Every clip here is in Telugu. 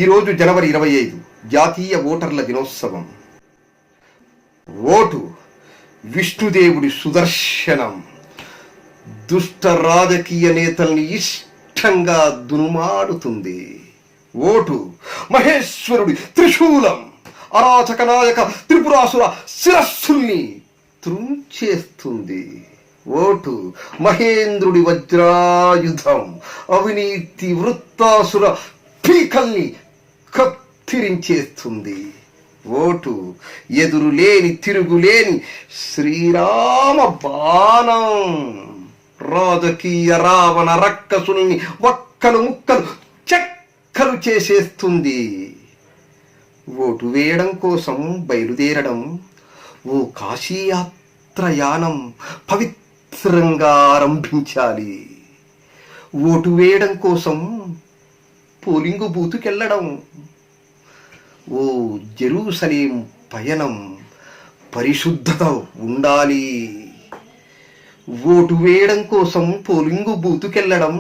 ఈరోజు జనవరి 25 జాతీయ ఓటర్ల దినోత్సవం. ఓటు విష్ణుదేవుడి సుదర్శనం. దుష్ట రాజకీయ నేతల్ని ఇష్టంగా దునుమాడుతుంది. ఓటు మహేశ్వరుడి త్రిశూలం. అరాచక నాయక త్రిపురాసుర శిరస్సుల్ని త్రుంచేస్తుంది. ఓటు మహేంద్రుడి వజ్రాయుధం. అవినీతి వృత్తాసుర పీకల్ని కత్తిరించేస్తుంది. ఓటు ఎదురులేని తిరుగులేని శ్రీరామ బాణం. రాజకీయ రావణ రక్కసుల్ని ఒక్కలు ముక్కలు చెక్కలు చేసేస్తుంది. ఓటు వేయడం కోసం బయలుదేరడం ఓ కాశీయాత్రయానం పవిత్రంగా ఆరంభించాలి. ఓటు వేయడం కోసం పోలింగు బూతుకెళ్ళడం ఓ జెరూసలేం పయనం పరిశుద్ధత ఉండాలి. ఓటు వేయడం కోసం పోలింగు బూతుకెళ్ళడం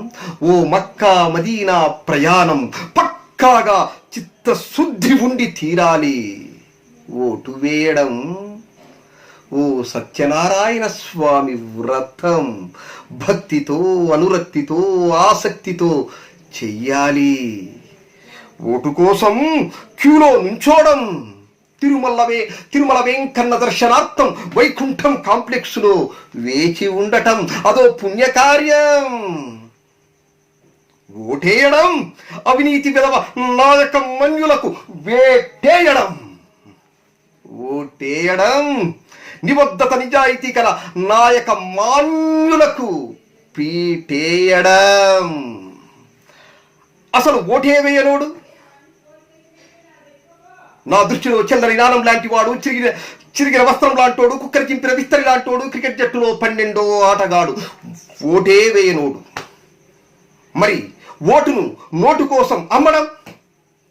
ఓ మక్కా మదీనా ప్రయాణం పక్కాగా చిత్తశుద్ధి ఉండి తీరాలి. ఓటు వేయడం ఓ సత్యనారాయణ స్వామి వ్రతం భక్తితో అనురక్తితో ఆసక్తితో చెయ్యాలి. ఓటు కోసం క్యూలో నుంచోడం, తిరుమల వెంకన్న దర్శనార్థం వైకుంఠం కాంప్లెక్స్ లో వేచి ఉండటం అదో పుణ్యకార్యం. ఓటేయడం అవినీతి విధవ నాయక మన్యులకు వేటేయడం. ఓటేయడం నిబద్ధత నిజాయితీ గల నాయక మాన్యులకు పీటేయడం. అసలు ఓటే వేయనోడు నా దృష్టిలో చల్లని నాణం లాంటి వాడు, చిరిగిన వస్త్రం లాంటోడు, కుక్కరి చింపిన విస్తరి లాంటోడు, క్రికెట్ జట్టులో 12వ ఆటగాడు. ఓటే వేయనోడు. మరి ఓటును నోటు కోసం అమ్మడం,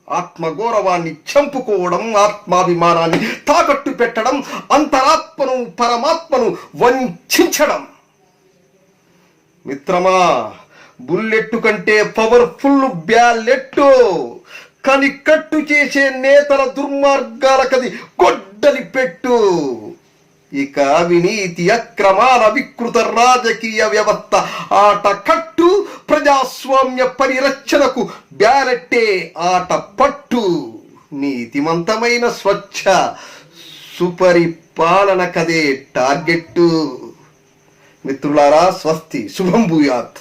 ఆత్మగౌరవాన్ని చంపుకోవడం, ఆత్మాభిమానాన్ని తాకట్టు పెట్టడం, అంతరాత్మను పరమాత్మను వంచడం. మిత్రమా, బుల్లెట్టు కంటే పవర్ఫుల్ బ్యాలెట్టు. కనికట్టు చేసే నేతల దుర్మార్గాలకది గొడ్డలి పెట్టు. ఇక అవినీతి అక్రమాల వికృత రాజకీయ వ్యవస్థ ఆట కట్టు. ప్రజాస్వామ్య పరిరక్షణకు బ్యాలెట్టే ఆట పట్టు. నీతిమంతమైన స్వచ్ఛ సుపరిపాలన కదే టార్గెట్టు. మిత్రులారా, స్వస్తి, శుభం భూయాత్.